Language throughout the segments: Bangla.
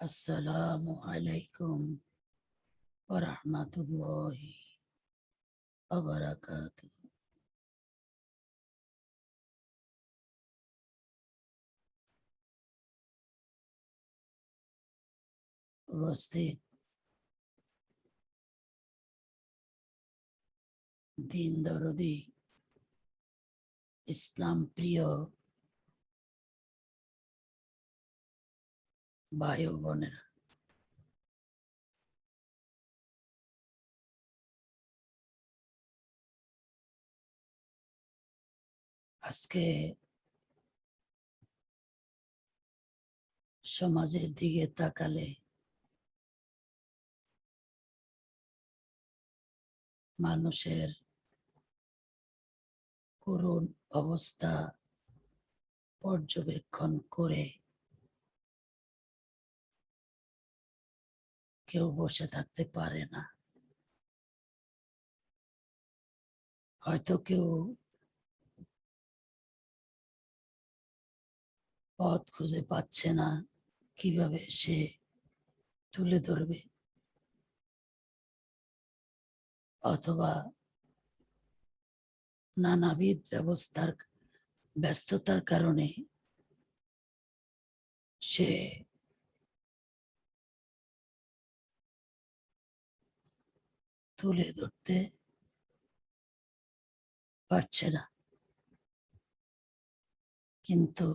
আসসালামু আলাইকুম ওয়া রাহমাতুল্লাহি ওয়া বারাকাতুহু। উপস্থিত দিন দরদি ইসলাম প্রিয় ভাই ও বোনেরা, আজকে সমাজের দিকে তাকালে মানুষের করুণ অবস্থা পর্যবেক্ষণ করে কেউ বসে থাকতে পারে না। হয়তো কেউ পথ খুঁজে পাচ্ছে না কিভাবে সে তুলে ধরবে, অথবা নানাবিধ ব্যস্ততার কারণে সে তুলে ধরতে পারছে না। কিন্তু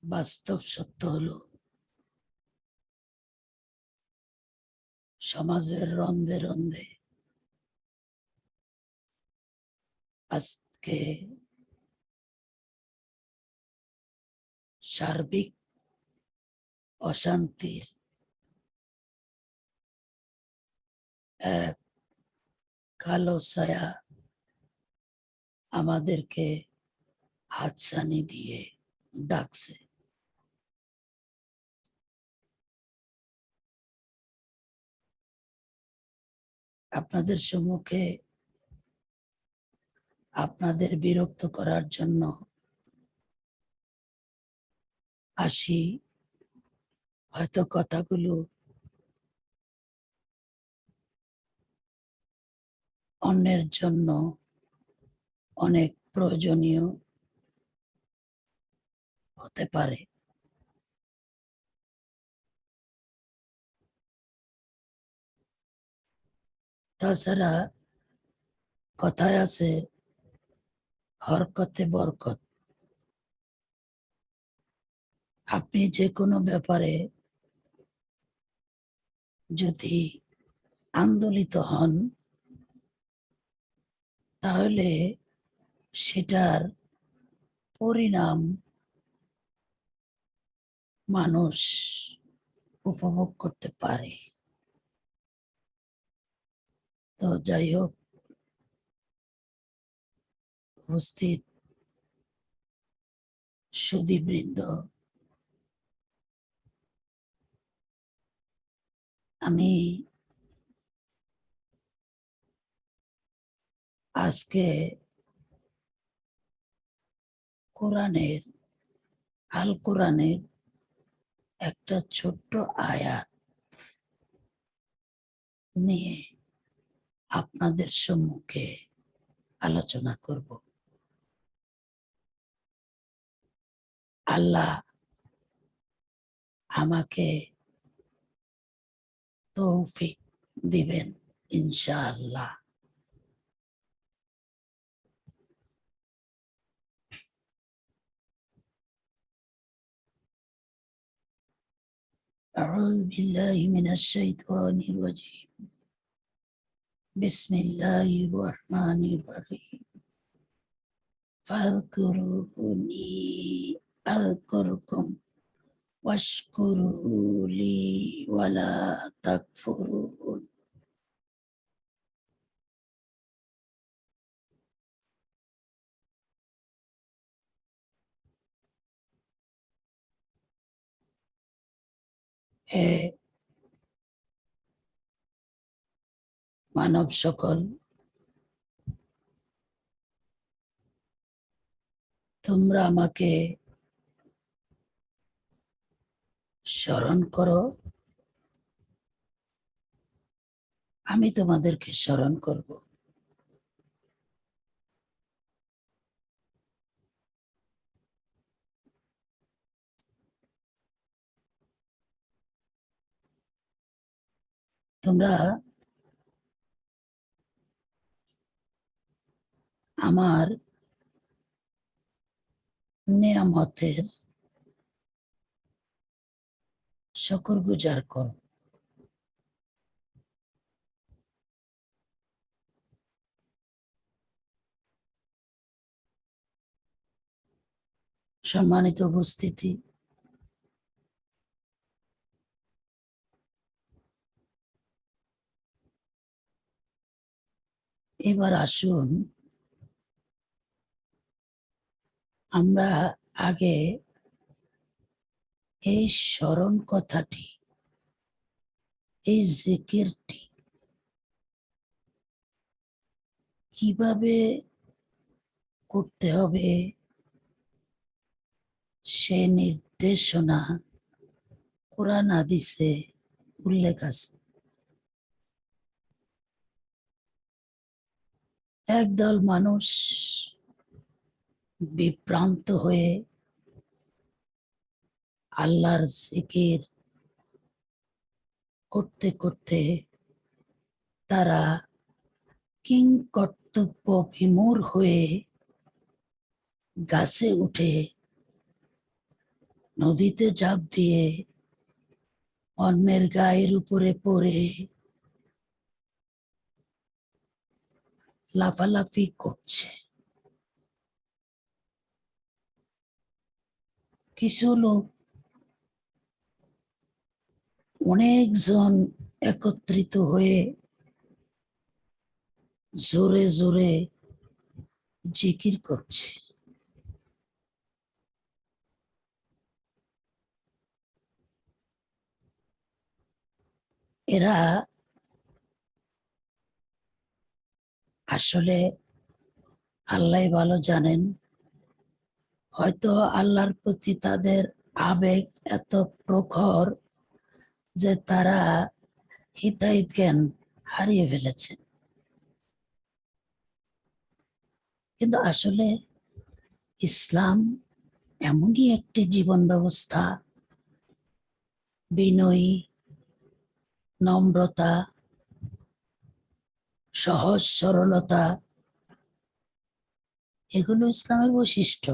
বাস্তব সত্য হলো, সমাজের রন্ধে রন্ধে আজকে সার্বিক অশান্তির এক কালো ছায়া আমাদেরকে হাতছানি দিয়ে ডাকছে। আপনাদের সম্মুখে আপনাদের বিরক্ত করার জন্য আসি। হয়তো কথাগুলো অন্যের জন্য অনেক প্রয়োজনীয় হতে পারে। তাছাড়া কথায় আছে, হরকতে বরকত। আপনি যে কোনো ব্যাপারে যদি আন্দোলিত হন, তাহলে সেটার পরিণাম মানুষ উপভোগ করতে পারে। তো যাই হোক, উপস্থিত সুধীবৃন্দ, আমি আজকে আল কোরআনের একটা ছোট্ট আয়াত নিয়ে আপনাদের সম্মুখে আলোচনা করব। আল্লাহ আমাকে তৌফিক দিবেন ইনশাআল্লাহ। أعوذ بالله من الشيطان الرجيم. بسم الله الرحمن الرحيم. فاذكروني أذكركم واشكروا لي ولا تكفرون. হে মানব সকল, তোমরা আমাকে স্মরণ করো, আমি তোমাদেরকে স্মরণ করব। তোমরা আমার নেয়ামতের শুকরগুজার করো। সম্মানিত উপস্থিতি, এবার আসুন আমরা আগে এই স্মরণ কথাটি, এই জিকিরটি কিভাবে করতে হবে সে নির্দেশনা কোরআন হাদিসে উল্লেখ আছে। একদল মানুষ বিভ্রান্ত হয়ে আল্লাহর জিকির করতে করতে তারা কিং কর্তব্য বিমূঢ় হয়ে গাছে উঠে নদীতে ঝাঁপ দিয়ে অন্যের গায়ের উপরে পড়ে লাফালাফি করছে। কিছু লোক, অনেকজন একত্রিত হয়ে জোরে জোরে জিকির করছে। এরা আসলে আল্লাহ ভালো জানেন, হয়তো আল্লাহর প্রতি তাদের আবেগ এত প্রখর যে তারা হিতাহিত জ্ঞান হারিয়ে ফেলেছে। কিন্তু আসলে ইসলাম এমনই একটি জীবন ব্যবস্থা, বিনয়ী, নম্রতা, সহজ সরলতা, এগুলো ইসলামের বৈশিষ্ট্য।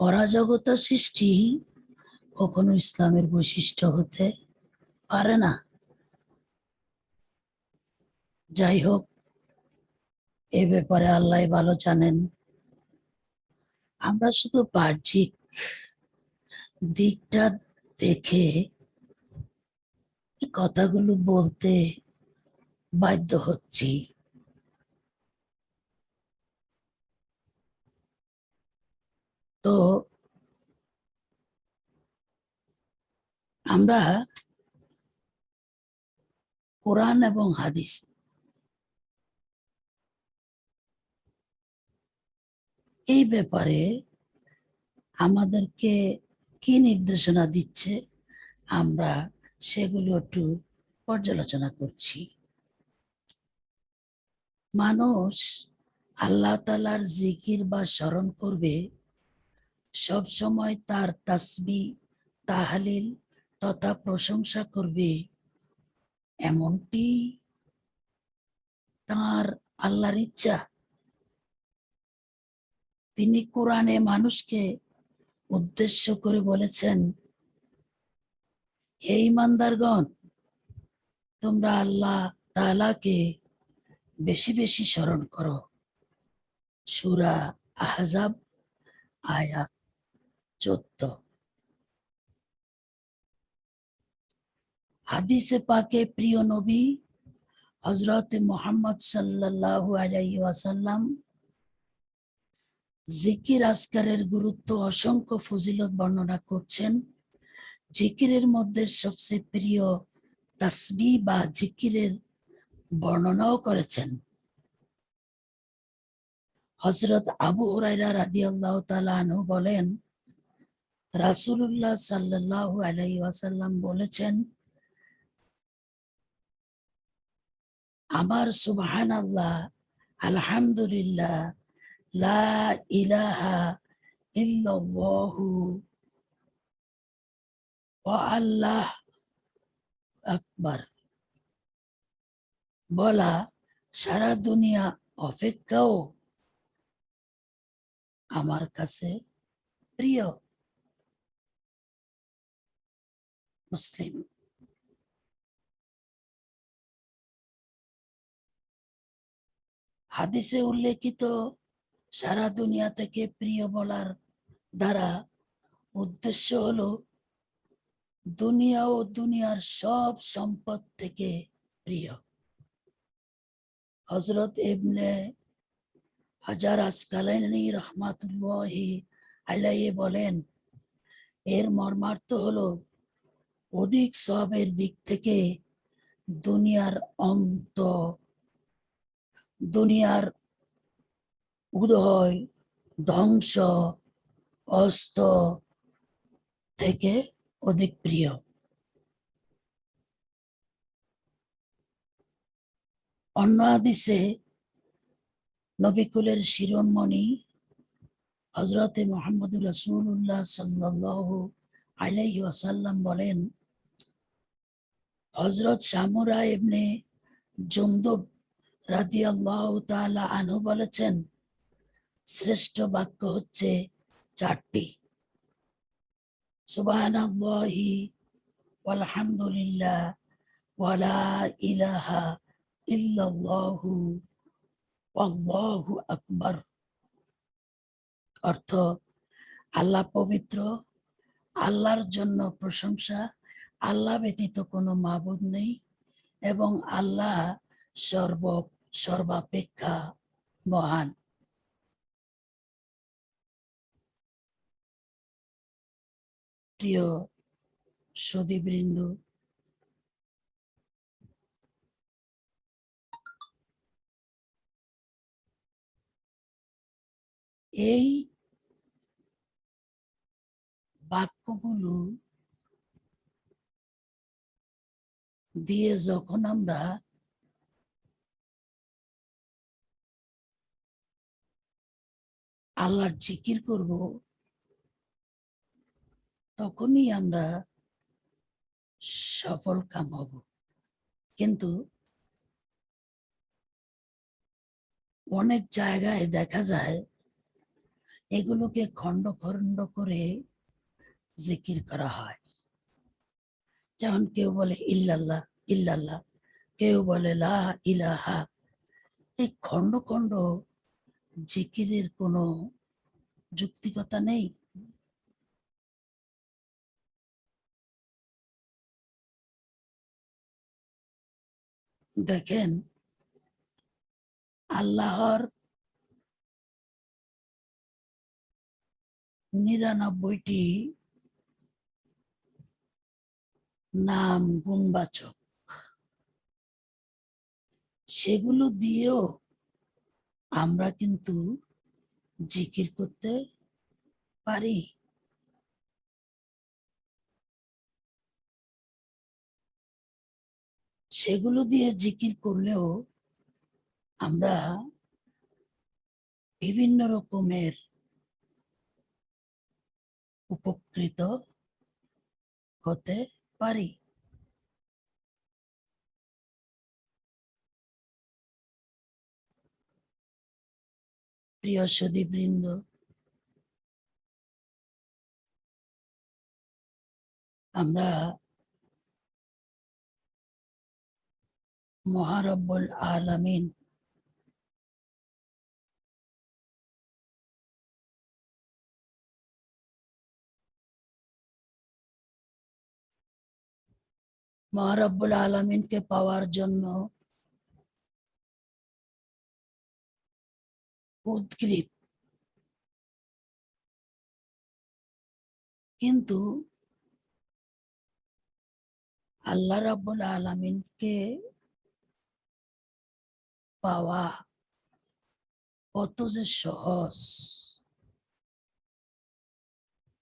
অরাজকতা সৃষ্টি কখনো ইসলামের বৈশিষ্ট্য হতে পারে না। যাই হোক, এ ব্যাপারে আল্লাহ ভালো জানেন। আমরা শুধু বাহ্যিক দিকটা দেখে কথাগুলো বলতে বাধ্য হচ্ছি। তো আমরা কোরআন এবং হাদিস এই ব্যাপারে আমাদেরকে কি নির্দেশনা দিচ্ছে, আমরা সেগুলো একটু পর্যালোচনা করছি। মানুষ আল্লাহ তাআলার জিকির বা স্মরণ করবে, সব সময় তার তাসবিহ, তাহলিল তথা প্রশংসা করবে, এমনটি তার আল্লাহর ইচ্ছা। তিনি কোরআনে মানুষকে উদ্দেশ্য করে বলেছেন, হে ঈমানদারগণ, তোমরা আল্লাহ তাআলাকে বেশি বেশি স্মরণ করো। সূরা আহজাব আয়াত 14। হাদিসে পাকে প্রিয় নবী হযরত মুহাম্মদ সাল্লাল্লাহু আলাইহি ওয়াসাল্লাম জিকির আজকারের গুরুত্ব, অসংখ্য ফজিলত বর্ণনা করছেন। জিকিরের মধ্যে সবচেয়ে প্রিয় তাসবিহ বা জিকিরের বর্ণনাও করেছেন। হযরত আবু হুরায়রা রাদিয়াল্লাহু তাআলা আনহু বলেন, রাসূলুল্লাহ সাল্লাল্লাহু আলাইহি ওয়াসাল্লাম বলেছেন, আমার সুবহানাল্লাহ, আলহামদুলিল্লাহ, লা ইলাহা ইল্লাল্লাহু ওয়া আল্লাহ আকবার বলা সারা দুনিয়া অপেক্ষাও আমার কাছে প্রিয়। মুসলিম। হাদিসে উল্লেখিত সারা দুনিয়া থেকে প্রিয় বলার দ্বারা উদ্দেশ্য হলো দুনিয়া ও দুনিয়ার সব সম্পদ থেকে প্রিয়। হযরত ইবনে হাজার আসকালানী রাহমাতুল্লাহি আলাইহি বলেন, এর মর্মার্থ হলো অধিক সওয়াবের দিক থেকে দুনিয়ার দুনিয়ার উদয়, ধ্বংস, অস্ত থেকে অধিক প্রিয়। অন্য হাদিসে নবিকুলের শিরোমণি হযরতে মুহাম্মদুর রাসূলুল্লাহ সাল্লাল্লাহু আলাইহি ওয়াসাল্লাম বলেন, হযরত সামুরা ইবনে জুনদুব রাদিয়াল্লাহু তাআলা আনহু বলেছেন, শ্রেষ্ঠ বাক্য হচ্ছে চারটি: সুবহানাল্লাহি ওয়ালহামদুলিল্লাহ ওয়া লা ইলাহা ইল্লাল্লাহু ওয়াল্লাহু আকবার। অর্থ, আল্লাহ পবিত্র, আল্লাহর জন্য প্রশংসা, আল্লাহ ব্যতীত কোনো মাবুদ নেই এবং আল্লাহ সর্বাপেক্ষা মহান। প্রিয় সুধীবৃন্দ, এই বাক্যগুলো দিয়ে যখন আমরা আল্লাহর জিকির করব, তখনই আমরা সফল কাম হব। কিন্তু অনেক জায়গায় দেখা যায় এগুলোকে খণ্ড খণ্ড করে জিকির করা হয়। যেমন কেউ বলে ইল্লাল্লাহ ইল্লাল্লাহ, কেউ বলে লা ইলাহা। এই খণ্ড খণ্ড জিকিরের কোনো যুক্তিকতা নেই। দেখেন, আল্লাহর ৯৯টি নাম গুণবাচক, সেগুলো দিয়েও আমরা কিন্তু জিকির করতে পারি। সেগুলো দিয়ে জিকির করলেও আমরা বিভিন্ন রকমের উপকৃত হতে পারি। প্রিয় সুধীবৃন্দ, আমরা মহারব্বুল আলামিন মহারব্বুল আলামিনকে পাওয়ার জন্য উদগ্রীব, কিন্তু আল্লাহ রাব্বুল আলামিনকে পাওয়া কত যে সহজ,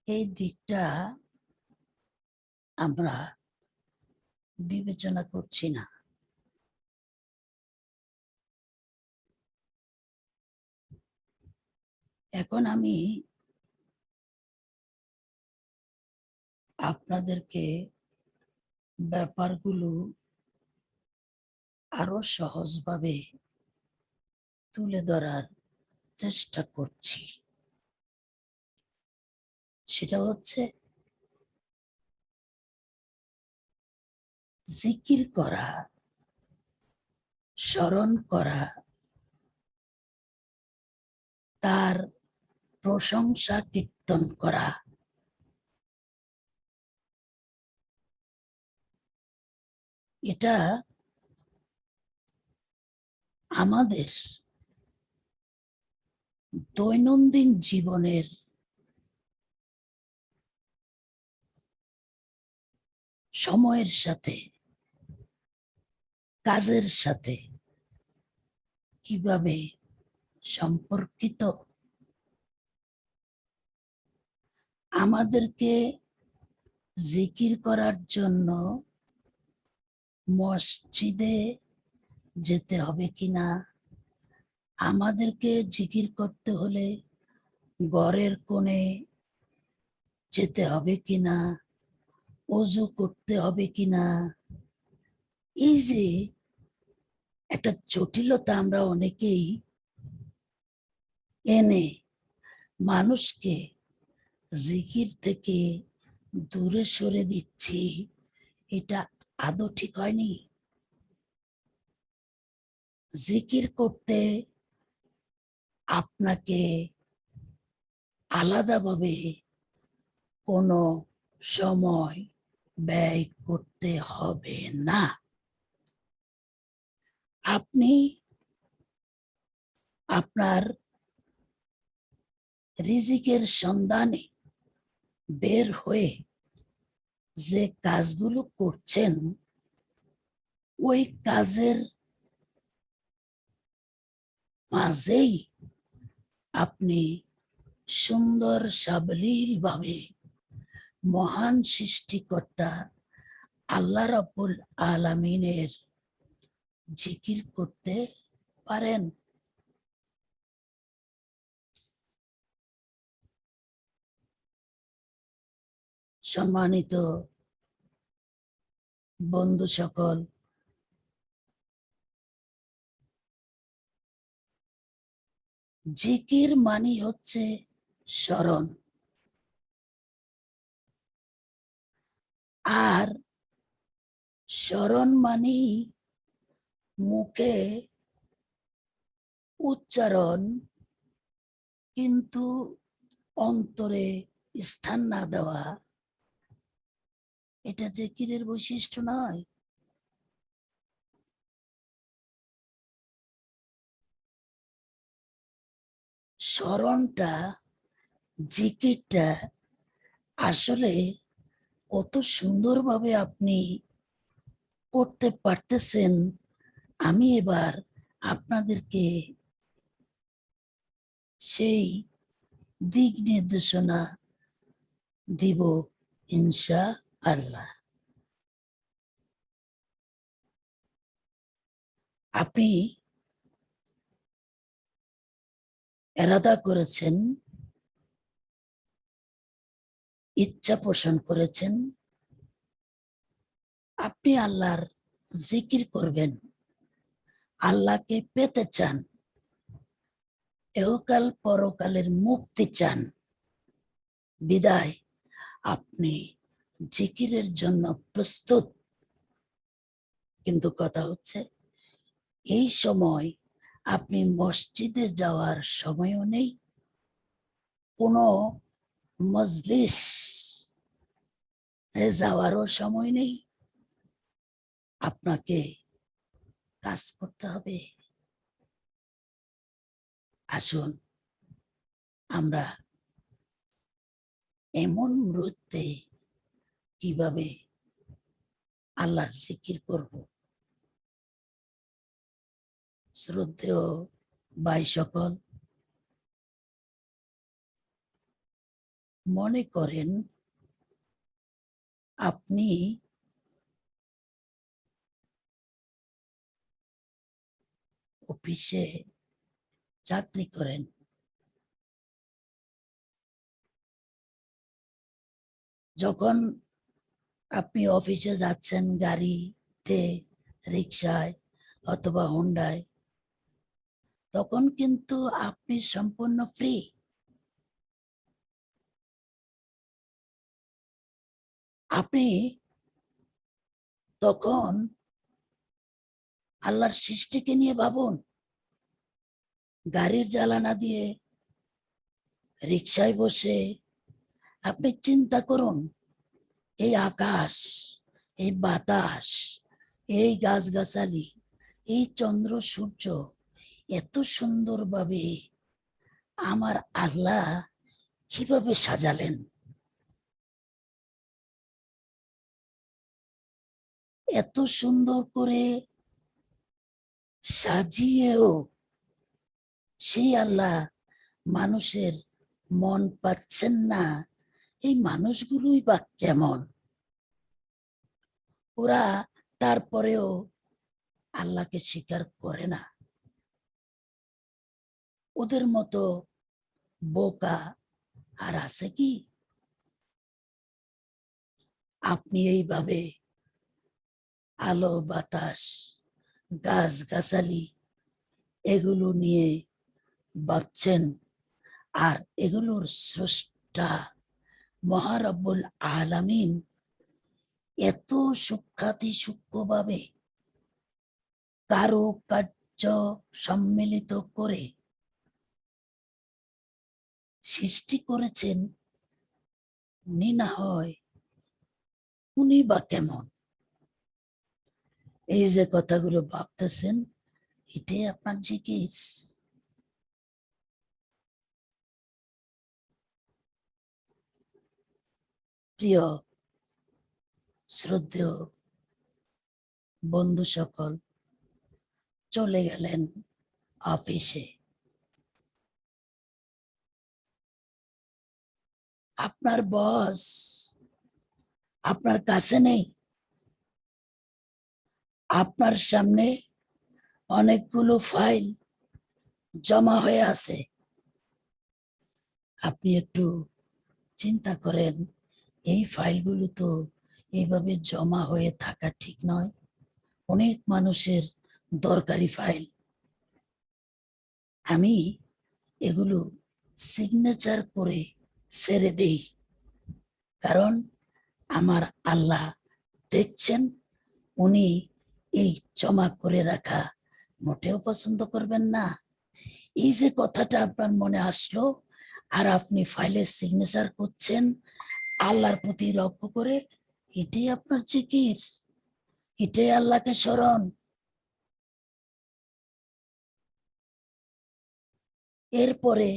এই দিকটা আমরা বিবেচনা করছি না। এখন আমি আপনাদেরকে ব্যাপারগুলো আরো সহজভাবে তুলে ধরার চেষ্টা করছি। সেটা হচ্ছে জিকির করা, স্মরণ করা, তার প্রশংসা কীর্তন করা, এটা আমাদের দৈনন্দিন জীবনের সময়ের সাথে, কাজের সাথে কিভাবে সম্পর্কিত, আমাদেরকে জিকির করার জন্য মসজিদে যেতে হবে কিনা, আমাদেরকে জিকির করতে হলে ঘরের কোণে যেতে হবে কিনা, ওযু করতে হবে কিনা, এই যে একটা জটিলতা আমরা অনেকেই এনে মানুষকে জিকির থেকে দূরে সরে দিচ্ছি, এটা আদৌ ঠিক হয়নি। জিকির করতে আপনাকে আলাদাভাবে কোনো সময় ব্যয় করতে হবে না। আপনি আপনার রিজিকের সন্ধানে বের হয়ে যে কাজগুলো করছেন, ওই কাজের মাঝেই আপনি সুন্দর সাবলীল ভাবে মহান সৃষ্টিকর্তা আল্লাহ রাব্বুল আলামিনের জিকির করতে পারেন। সম্মানিত বন্ধু সকল, জিকির মানে হচ্ছে স্মরণ, আর স্মরণ মানে মুখে উচ্চারণ কিন্তু অন্তরে স্থান না দেওয়া, এটা জিকিরের বৈশিষ্ট্য নয়। স্মরণটা, জিকিরটা আসলে কত সুন্দরভাবে আপনি করতে পারতেছেন, আমি এবার আপনাদেরকে সেই দিক নির্দেশনা দিব ইনশাআল্লাহ। আপনি এরাদা করেছেন, ইচ্ছা পোষণ করেছেন, আপনি আল্লাহর জিকির করবেন, আল্লাহকে পেতে চান, এহকাল পরকালের মুক্তি চান, বিদায় আপনি জিকিরের জন্য প্রস্তুত। কিন্তু কথা হচ্ছে, এই সময় আপনি মসজিদে যাওয়ার সময়ও নেই, কোনো মজলিস যাওয়ারও সময় নেই। আপনাকে কাজ করতে হবে। আসুন আমরা এমন মুহূর্তে কিভাবে আল্লাহর জিকির করব। শ্রদ্ধেয় ভাই সকল, মনে করেন আপনি অফিসে চাকরি করেন, যখন আপনি অফিসে যাচ্ছেন গাড়িতে, রিক্সায় অথবা হোন্ডায়, তখন কিন্তু আপনি সম্পূর্ণ ফ্রি। আপনি তখন আল্লাহর সৃষ্টিকে নিয়ে ভাবুন। গাড়ির জ্বালানা দিয়ে রিক্সায় বসে আপনি চিন্তা করুন, এই আকাশ, এই বাতাস, এই গাছগাছালি, এই চন্দ্র সূর্য এত সুন্দরভাবে আমার আল্লাহ কিভাবে সাজালেন। এত সুন্দর করে সাজিয়েও সেই আল্লাহ মানুষের মন পাচ্ছেন না। এই মানুষগুলোই বা কেমন? ওরা তারপরেও আল্লাহকে স্বীকার করে না। ওদের মতো বোকা আর আছে কি? আপনি এইভাবে আলো বাতাস গাছ গাছালি এগুলো নিয়ে ভাবছেন, আর এগুলোর স্রষ্টা মহারব্বুল আলামিন এত সূক্ষ্মভাবে কারুকার্য সম্মিলিত করে সৃষ্টি করেছেন। উনি না হয় উনি বা কেমন? এই যে কথাগুলো ভাবতেছেন, এটাই আপনার জিকির। প্রিয় শ্রদ্ধেয় বন্ধু সকল, চলে গেলেন অফিসে। আপনার বস আপনার কাছে নেই, আপনার সামনে অনেকগুলো ফাইল জমা হয়ে আছে। আপনি একটু চিন্তা করেন, এই ফাইলগুলো তো এইভাবে জমা হয়ে থাকা ঠিক নয়। অনেক মানুষের দরকারি ফাইল। আমি এগুলো সিগনেচার করে ছেড়ে দেই, কারণ আমার আল্লাহ দেখছেন, উনি এই জমা করে রাখা মোটেও পছন্দ করবেন না। এই যে কথাটা আপনার মনে আসলো, আর আপনি ফাইলে সিগনেচার করছেন আল্লাহর প্রতি লক্ষ্য করে, এটাই আপনার জিকির, এটাই আল্লাহকে স্মরণ। এরপরে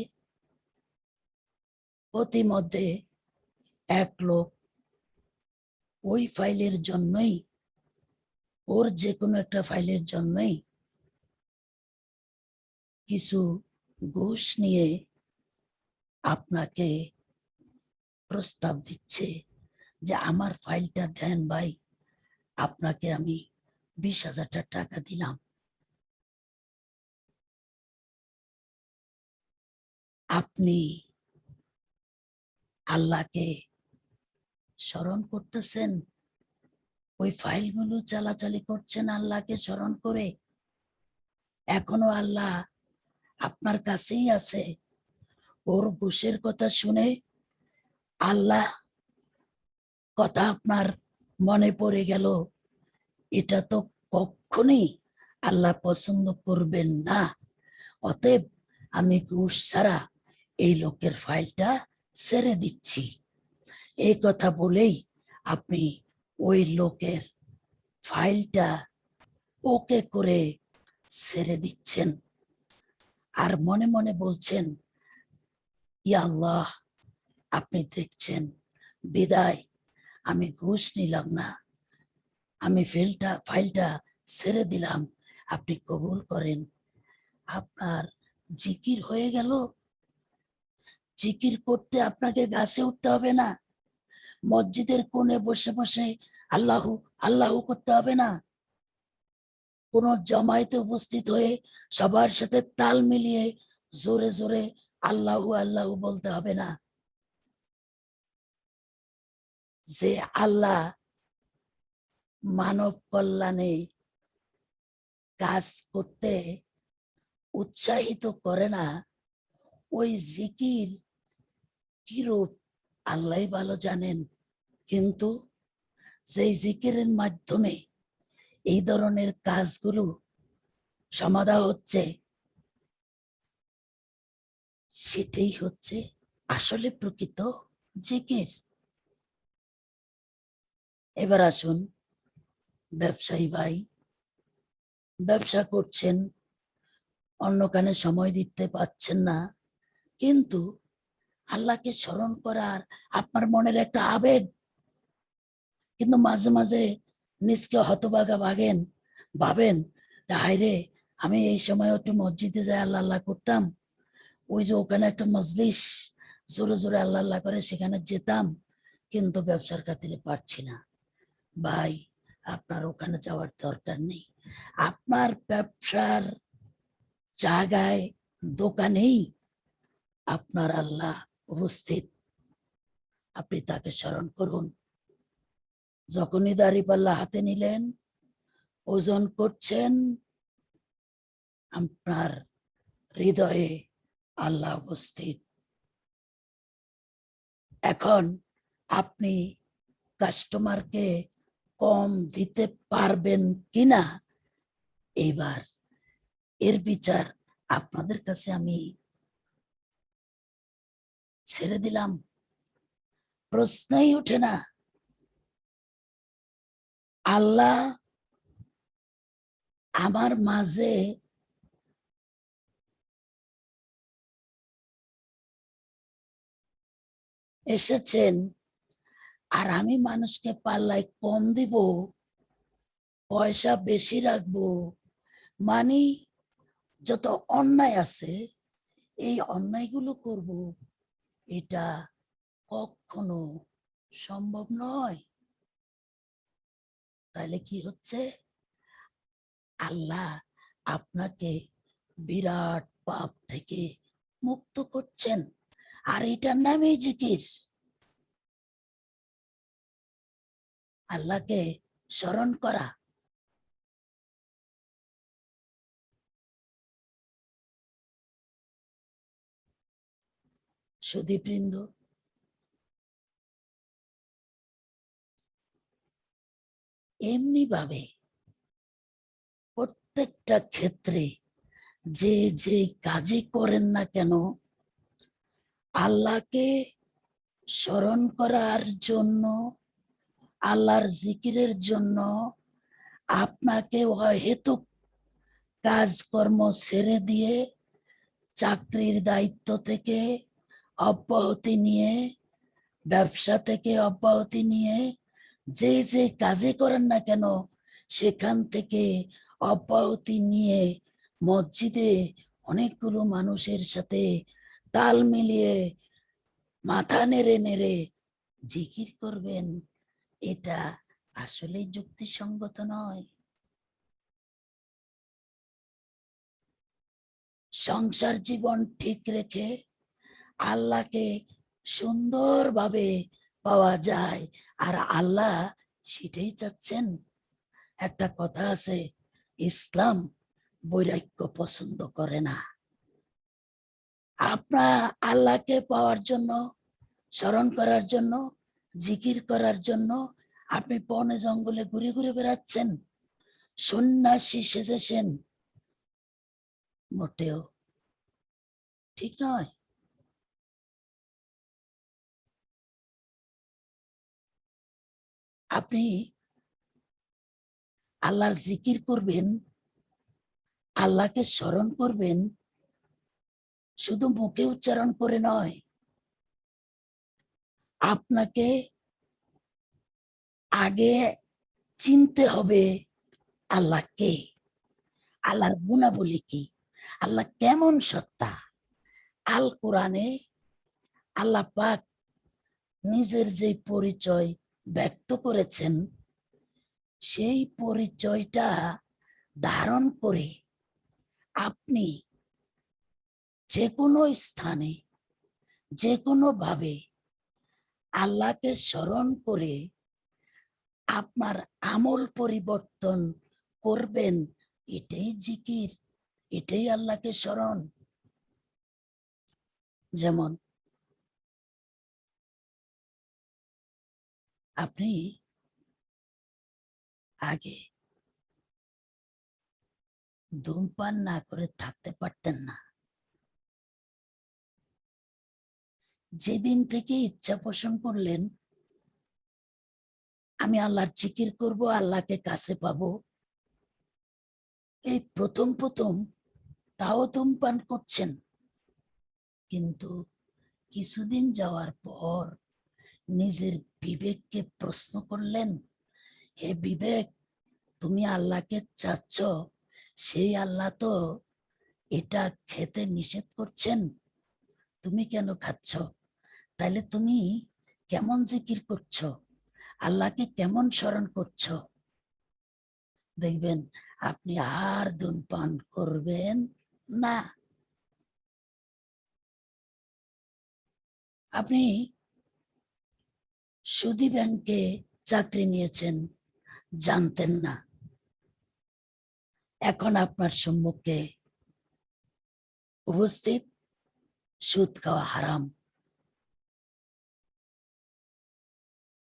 প্রতিমধ্যে এক লোক ওই ফাইলের জন্যই, ওর যে কোনো একটা ফাইলের জন্যই কিছু ঘুষ নিয়ে আপনাকে প্রস্তাব দিচ্ছে যে আমার ফাইলটা দেন ভাই, আপনাকে আমি 20,000 টাকা দিলাম। আপনি আল্লাহকে স্মরণ করতেছেন, ওই ফাইলগুলো চালাচালি করছেন আল্লাহকে স্মরণ করে। এখনো আল্লাহ আপনার কাছেই আছে। ওর ঘুষের কথা শুনে আল্লাহ কথা আপনার মনে পড়ে গেল, এটা তো কখনোই আল্লাহ পছন্দ করবেন না। অতএব আমি ঘুষ ছাড়া এই লোকের ফাইলটা ছেড়ে দিচ্ছি। এই কথা বলেই আপনি ওই লোকের ফাইলটা ওকে করে ছেড়ে দিচ্ছেন, আর মনে মনে বলছেন, ইয়া আল্লাহ, আপনি দেখছেন, বিদায় আমি ঘুষ নিলাম না, আমি ফাইলটা ছেড়ে দিলাম, আপনি কবুল করেন। আপনার জিকির হয়ে গেল। জিকির করতে আপনাকে গাছে উঠতে হবে না, মসজিদের কোণে বসে বসে আল্লাহ আল্লাহ করতে হবে না, কোন জামায়াতে উপস্থিত হয়ে সবার সাথে তাল মিলিয়ে জোরে জোরে আল্লাহু আল্লাহু বলতে হবে না। যে আল্লাহ মানব কল্যাণে কাজ করতে উৎসাহিত করে না, ওই জিকির কিরূপ আল্লাহ ভালো জানেন। কিন্তু যেই জিকিরের মাধ্যমে এই ধরনের কাজগুলো সমাধা হচ্ছে, সেটাই হচ্ছে আসলে প্রকৃত জিকির। এবার আসুন, ব্যবসায়ী ভাই ব্যবসা করছেন, অন্য কানে সময় দিতে পারছেন না, কিন্তু আল্লাহকে স্মরণ করার আপনার মনের একটা আবেগ, কিন্তু মাঝে মাঝে নিজকে হতবাগা ভাবেন যে হায়রে, আমি এই সময় একটু মসজিদে যাই আল্লাহ আল্লাহ করতাম, ওই যে ওখানে একটা মজলিস জোরে জোরে আল্লাহ আল্লাহ করে সেখানে যেতাম, কিন্তু ব্যবসার খাতিরে পারছি না। ভাই, আপনার ওখানে যাওয়ার দরকার নেই, আপনার ব্যবসার জায়গায় দোকানেই আপনার আল্লাহ উপস্থিত। আপনি তাকে স্মরণ করুন। যখনই দাঁড়িপাল্লা হাতে নিলেন, ওজন করছেন, আপনার হৃদয়ে আল্লাহ উপস্থিত। এখন আপনি কাস্টমারকে কম দিতে পারবেন কিনা, এবার এর বিচার আপনাদের কাছে আমি ছেড়ে দিলাম। প্রশ্নই ওঠে না। আল্লাহ আমার মাঝে এসেছেন, আর আমি মানুষকে পাল্লায় কম দিব, পয়সা বেশি রাখবো, মানে যত অন্যায় আছে এই অন্যায়গুলো করব, এটা কখনো সম্ভব নয়। তাহলে কি হচ্ছে? আল্লাহ আপনাকে বিরাট পাপ থেকে মুক্ত করছেন, আর এটার নামই জিকির। আল্লাহকে স্মরণ করা। সুধীবৃন্দ, এমনি ভাবে প্রত্যেকটা ক্ষেত্রে যে যে কাজই করেন না কেন, আল্লাহকে স্মরণ করার জন্য, আল্লাহর জিকিরের জন্য আপনাকে অহেতুক কাজকর্ম ছেড়ে দিয়ে, চাকরির দায়িত্ব থেকে অব্যাহতি নিয়ে, ব্যবসা থেকে অব্যাহতি নিয়ে, যে যে কাজে করেন না কেন সেখান থেকে অব্যাহতি নিয়ে মসজিদে অনেকগুলো মানুষের সাথে তাল মিলিয়ে মাথা নেড়ে নেড়ে জিকির করবেন। এটা আসলে যুক্তিসঙ্গত নয়। সংসার জীবন ঠিক রেখে আল্লাহকে সুন্দরভাবে পাওয়া যায়, আর আল্লাহ সেটাই চাচ্ছেন। একটা কথা আছে, ইসলাম বৈরাগ্য পছন্দ করে না। আপনার আল্লাহকে পাওয়ার জন্য, স্মরণ করার জন্য, জিকির করার জন্য আপনি বনে জঙ্গলে ঘুরে ঘুরে বেড়াচ্ছেন, সন্ন্যাসী সেজেছেন, মোটেও ঠিক নয়। আপনি আল্লাহর জিকির করবেন, আল্লাহকে স্মরণ করবেন, শুধু মুখে উচ্চারণ করে নয়, আপনাকে আগে চিনতে হবে আল্লাহ কে, আল্লাহর গুণাবলী কি, আল্লাহ কেমন সত্তা। আল কোরআনে আল্লাহ পাক নিজের যে পরিচয় ব্যক্ত করেছেন সেই পরিচয়টা ধারণ করে আপনি যে কোনো স্থানে যে কোনো ভাবে আল্লাহকে স্মরণ করে আপনার আমল পরিবর্তন করবেন, এটাই জিকির, এটাই আল্লাহকে স্মরণ। যেমন আপনি আগে ধূমপান না করে থাকতে পারতেন না, যেদিন থেকে ইচ্ছা পোষণ করলেন আমি আল্লাহর জিকির করব, আল্লাহকে কাছে পাবো, এই প্রথম প্রথম তাও ধূমপান করছেন, কিন্তু কিছুদিন যাওয়ার পর নিজের বিবেককে প্রশ্ন করলেন, হে বিবেক, তুমি আল্লাহকে চাচ্ছ, সেই আল্লাহ তো এটা খেতে নিষেধ করছেন, তুমি কেন খাচ্ছ? তাহলে তুমি কেমন জিকির করছো, আল্লাহকে কেমন স্মরণ করছো? দেখবেন আপনি আর ধূমপান করবেন না। আপনি সুদী ব্যাংকে চাকরি নিয়েছেন, জানতেন না, এখন আপনার সম্মুখে উপস্থিত সুদ খাওয়া হারাম,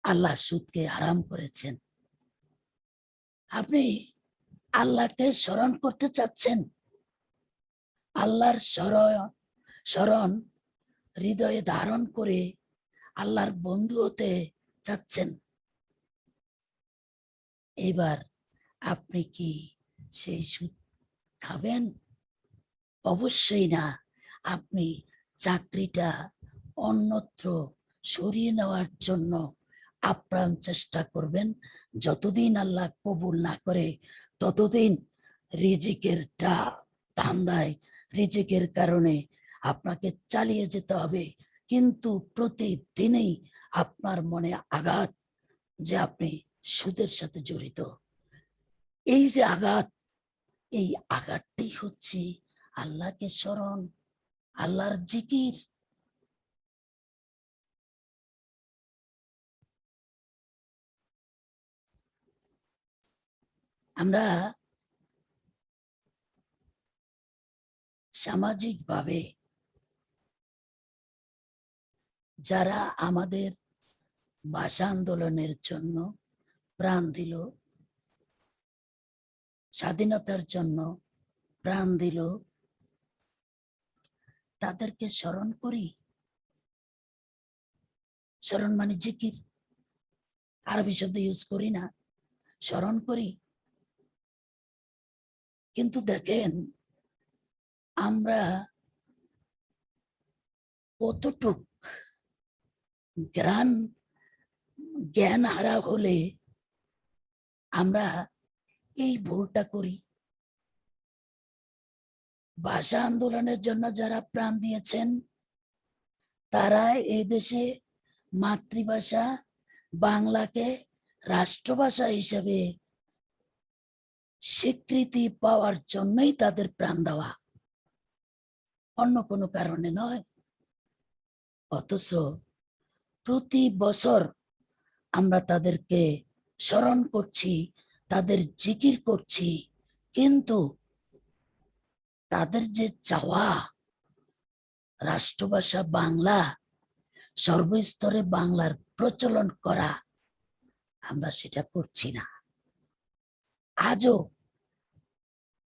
আল্লাহ সুদকে হারাম করেছেন। আপনি আল্লাহকে স্মরণ করতে চাচ্ছেন, আল্লাহর স্মরণ হৃদয়ে ধারণ করে আল্লাহর বন্ধু হতে চাচ্ছেন, এবার আপনি কি সেই সুদ খাবেন? অবশ্যই না। আপনি চাকরিটা অন্যত্র সরিয়ে নেওয়ার জন্য আপ্রাণ চেষ্টা করবেন, যতদিন আল্লাহ কবুল না করে ততদিন রিজিকের ধান্দায়, রিজিকের কারণে আপনাকে চালিয়ে যেতে হবে, কিন্তু প্রতিদিনই আপনার মনে আঘাত যে আপনি সুদের সাথে জড়িত। এই যে আঘাত, এই আঘাতটাই হচ্ছে আল্লাহকে স্মরণ, আল্লাহর জিকির। আমরা সামাজিকভাবে যারা আমাদের ভাষা আন্দোলনের জন্য প্রাণ দিল, স্বাধীনতার জন্য প্রাণ দিল, তাদেরকে স্মরণ করি। স্মরণ মানে জিকির, আরবি শব্দ ইউজ করি না, স্মরণ করি। কিন্তু দেখেন আমরা কতটুক জ্ঞান হারা হলে আমরা এই ভুলটা করি। ভাষা আন্দোলনের জন্য যারা প্রাণ দিয়েছেন তারা এই দেশে মাতৃভাষা বাংলাকে রাষ্ট্রভাষা হিসেবে স্বীকৃতি পাওয়ার জন্যই তাদের প্রাণ দেওয়া, অন্য কোনো কারণে নয়। অথচ প্রতি বছর আমরা তাদেরকে স্মরণ করছি, তাদের জিকির করছি, কিন্তু তাদের যে চাওয়া রাষ্ট্রভাষা বাংলা, সর্বস্তরে বাংলার প্রচলন করা, আমরা সেটা করছি না। আজও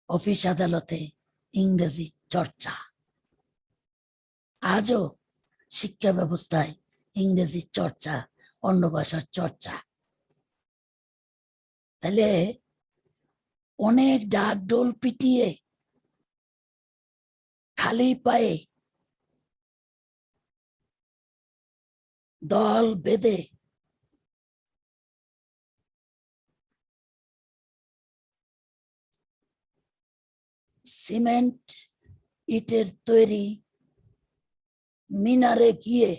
অফিস আদালতে ইংরেজি চর্চা, আজও শিক্ষা ব্যবস্থায় ইংরেজি চর্চা, অন্য ভাষার চর্চা। তাহলে অনেক ডাক ডোল পিটিয়ে খালি পায়ে দল বেঁধে সিমেন্ট ইটের তৈরি মিনারে গিয়ে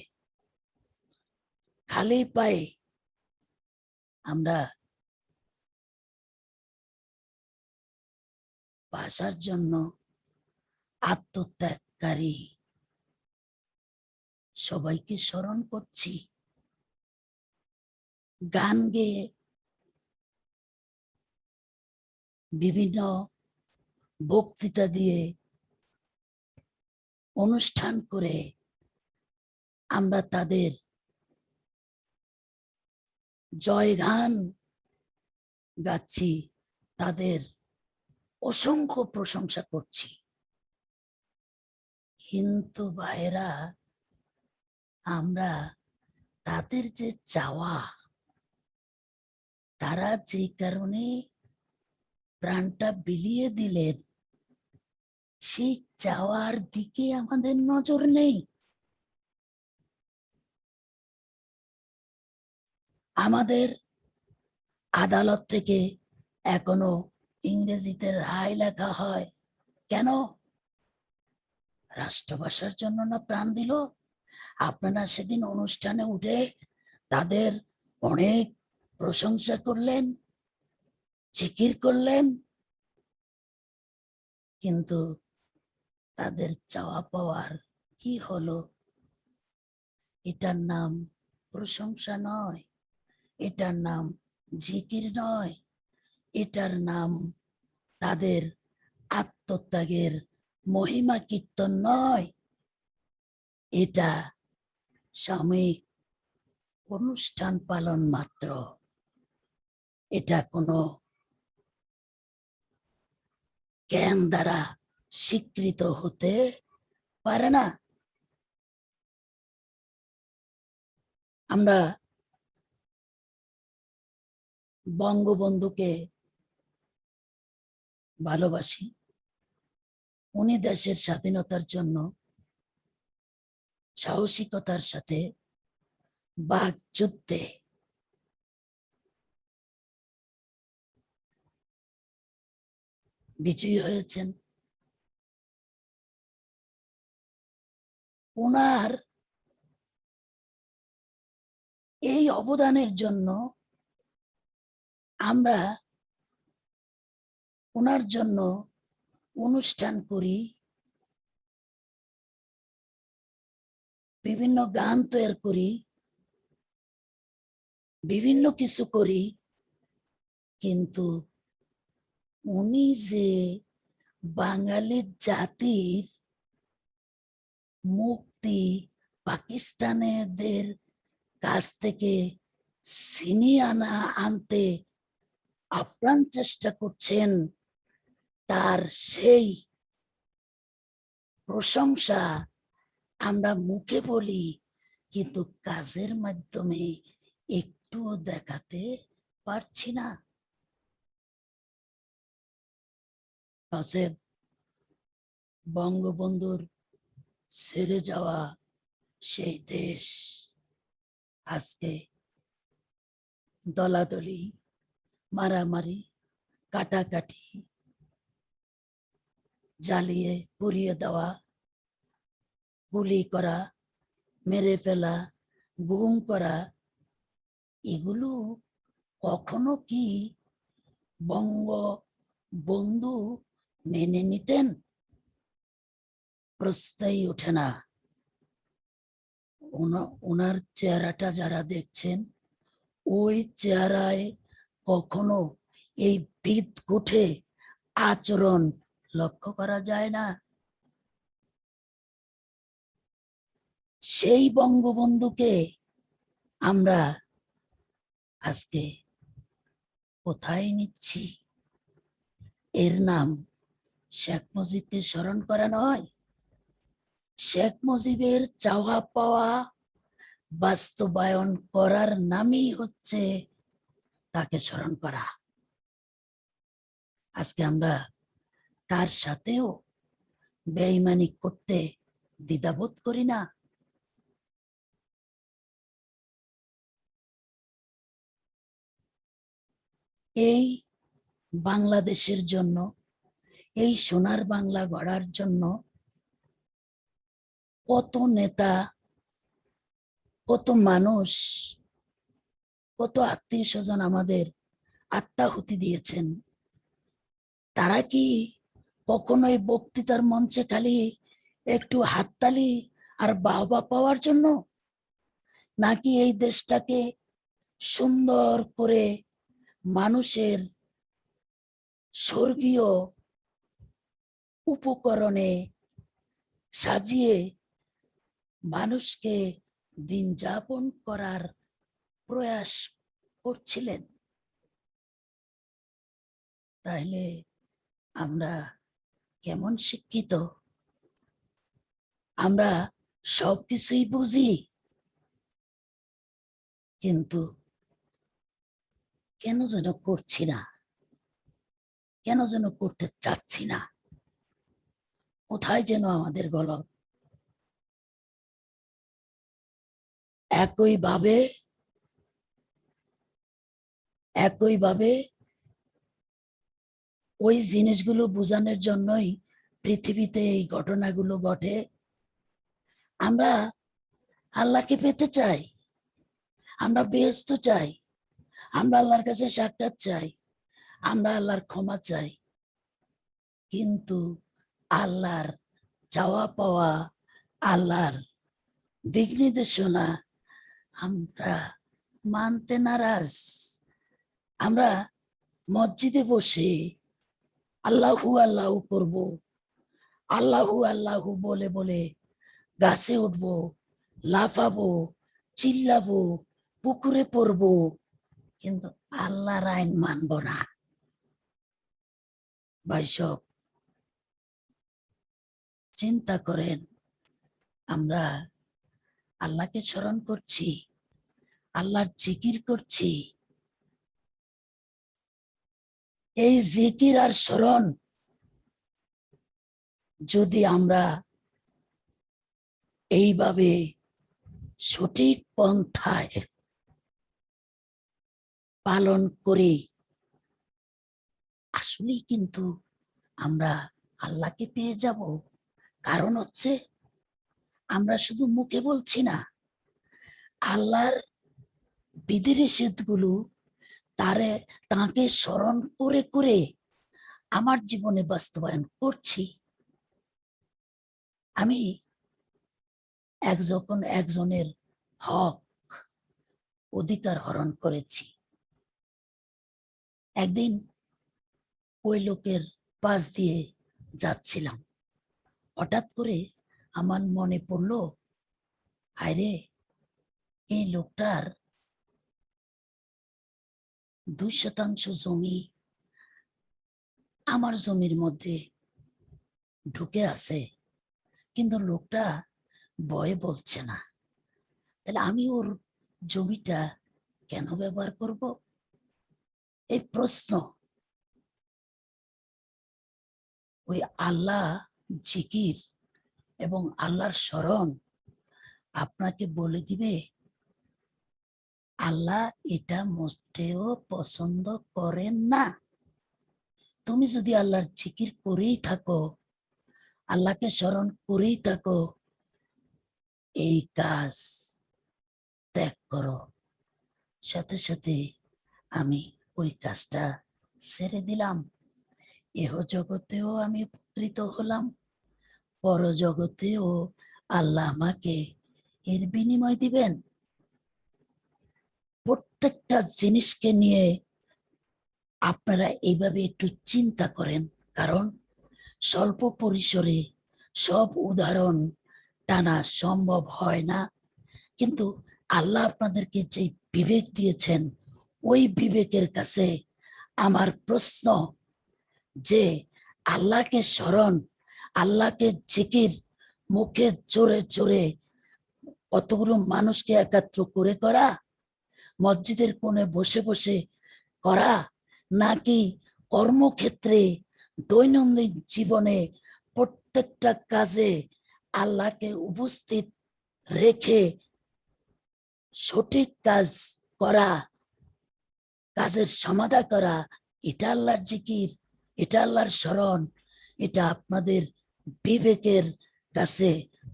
খালি পায়ে আমরা ভাষার জন্য আত্মত্যাগকারী সবাইকে স্মরণ করছি, গান গেয়ে বিভিন্ন বক্তৃতা দিয়ে অনুষ্ঠান করে আমরা তাদের জয়গান গাচ্ছি, তাদের অসংখ্য প্রশংসা করছি। কিন্তু ভাইরা, আমরা তাদের যে চাওয়া, তারা যে কারণে প্রাণটা বিলিয়ে দিলেন, সেই চাওয়ার দিকে আমাদের নজর নেই। আমাদের আদালত থেকে এখনো ইংরেজিতে রায় লেখা হয়। কেন? রাষ্ট্রভাষার জন্য না প্রাণ দিল? আপনারা সেদিন অনুষ্ঠানে উঠে তাদের অনেক প্রশংসা করলেন, জিকির করলেন, কিন্তু তাদের চাওয়া পাওয়ার কি হলো? এটার নাম প্রশংসা নয়, এটার নাম জিকির নয়, এটার নাম তাদের আত্মত্যাগের মহিমা কীর্তন নয়। এটা সাময়িক অনুষ্ঠান পালন মাত্র। এটা কোনো জ্ঞান দ্বারা স্বীকৃত হতে পারে না। আমরা বঙ্গবন্ধুকে ভালোবাসি। উনি দেশের স্বাধীনতার জন্য সাহসিকতার সাথে বাক যুদ্ধে বিজয়ী হয়েছেন। ওনার এই অবদানের জন্য আমরা ওনার জন্য অনুষ্ঠান করি, বিভিন্ন গান তৈরি করি, বিভিন্ন কিছু করি, কিন্তু উনি যে বাঙালি জাতির মুক্তি পাকিস্তানিদের কাছ থেকে ছিনিয়ে আনতে আপ্রাণ চেষ্টা করছেন, তার সেই প্রশংসা আমরা মুখে বলি, কিন্তু কাজের মাধ্যমে একটুও দেখাতে পারছি না। নচেৎ বঙ্গবন্ধুর ছেড়ে যাওয়া সেই দেশ আজকে দলাদলি, মারামারি, কাটাকাটি, জ্বালিয়ে পুড়িয়ে দেওয়া, গুলি করা, মেরে ফেলা, গুম করা, এগুলো কখনো কি বঙ্গবন্ধু মেনে নিতেন? প্রশ্নই ওঠে না। ওনার চেহারাটা যারা দেখছেন, ওই চেহারায় কখনো এই বিদঘুটে আচরণ লক্ষ্য করা যায় না। সেই বঙ্গবন্ধুকে আমরা আজকে কোথায় নিচ্ছি? এর নাম শেখ মুজিবকে স্মরণ করা নয়। শেখ মুজিবের চাওয়া পাওয়া বাস্তবায়ন করার নামই হচ্ছে তাকে স্মরণ করা। আজকে আমরা তার সাথেও বেঈমানি করতে দ্বিধাবোধ করি না। এই বাংলাদেশের জন্য, এই সোনার বাংলা গড়ার জন্য কত নেতা, কত মানুষ কত আত্মীয় স্বজন আমাদের আত্মাহুতি দিয়েছেন। তারা কি কখনোই বক্তৃতার মঞ্চে খালি একটু হাততালি আর বাহবা পাওয়ার জন্য, নাকি এই দেশটাকে সুন্দর করে মানুষের স্বর্গীয় উপকরণে সাজিয়ে মানুষকে দিন যাপন করার প্রয়াস করছিলেন? তাহলে আমরা কেমন শিক্ষিত? আমরা সবকিছুই বুঝি, কিন্তু কেন যেন করছি না, কেন যেন করতে চাচ্ছি না। কোথায় যেন আমাদের গলত। একইভাবে ওই জিনিসগুলো বোঝানোর জন্যই পৃথিবীতে এই ঘটনাগুলো ঘটে। আমরা আল্লাহকে পেতে চাই, আমরা বেহেশত চাই, আমরা আল্লাহর কাছে সাক্ষাৎ চাই, আমরা আল্লাহর ক্ষমা চাই, কিন্তু আল্লাহর চাওয়া পাওয়া, আল্লাহর দিক নির্দেশনা আমরা মানতে নারাজ। আমরা মসজিদে বসে আল্লাহু আল্লাহু করব, আল্লাহু আল্লাহু বলে বলে গাছে উঠবো, লাফাবো, চিল্লাবো, পুকুরে পড়বো, কিন্তু আল্লাহর আইন মানব না। ভাই সব চিন্তা করেন, আমরা আল্লাহকে স্মরণ করছি, আল্লাহর জিকির করছি। এই জিকির আর স্মরণ যদি আমরা এইভাবে সঠিক পন্থায় পালন করি, আসলেই কিন্তু আমরা আল্লাহকে পেয়ে যাব। কারণ হচ্ছে আমরা শুধু মুখে বলছি না, আল্লাহর বিধিনিষেধ গুলো তাকে স্মরণ করে করে আমার জীবনে বাস্তবায়ন করছি। আমি যখন একজনের হক অধিকার হরণ করেছি, একদিন ওই লোকের পাশ দিয়ে যাচ্ছিলাম, হঠাৎ করে আমার মনে পড়লো, আরে এই লোকটার 2% জমি আমার জমির মধ্যে ঢুকে আছে, কিন্তু লোকটা ভয়ে বলছে না। তাহলে আমি ওর জমিটা কেন ব্যবহার করব? এই প্রশ্ন ওই আল্লাহ জিকির এবং আল্লাহর স্মরণ আপনাকে বলে দিবে আল্লাহ এটা মোটেও পছন্দ করেন না। তুমি যদি আল্লাহর জিকির করেই থাকো, আল্লাহকে স্মরণ করেই থাকো, এই কাজ ত্যাগ করো। সাথে সাথে আমি ওই কাজটা ছেড়ে দিলাম। এহ জগতেও আমি উপকৃত হলাম, পর জগতেও আল্লাহ আমাকে এর বিনিময় দিবেন। প্রত্যেকটা জিনিসকে নিয়ে আপনারা এইভাবে একটু চিন্তা করেন, কারণ স্বল্প পরিসরে সব উদাহরণ টানা সম্ভব হয় না। কিন্তু আল্লাহ আপনাদেরকে যে বিবেক দিয়েছেন, ওই বিবেকের কাছে আমার প্রশ্ন যে আল্লাহকে স্মরণ, আল্লাহকে জিকির মুখে জোরে জোরে কতগুলো মানুষকে একাত্র করে করা, মসজিদের কোণে বসে বসে করা, নাকি কর্মক্ষেত্রে দৈনন্দিন জীবনে প্রত্যেকটা কাজে আল্লাহকে উপস্থিত রেখে সঠিক কাজ করা, কাজের সমাধা করা, এটা আল্লাহর জিকির, এটা আল্লাহর স্মরণ? এটা আপনাদের বিবেকের কাছে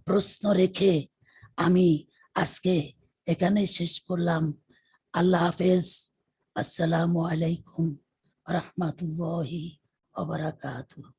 প্রশ্ন রেখে আমি আজকে এখানে শেষ করলাম। আল্লাহ হাফেজ। আসসালামু আলাইকুম রহমতুল্লাহি ওয়া বারাকাতুহু।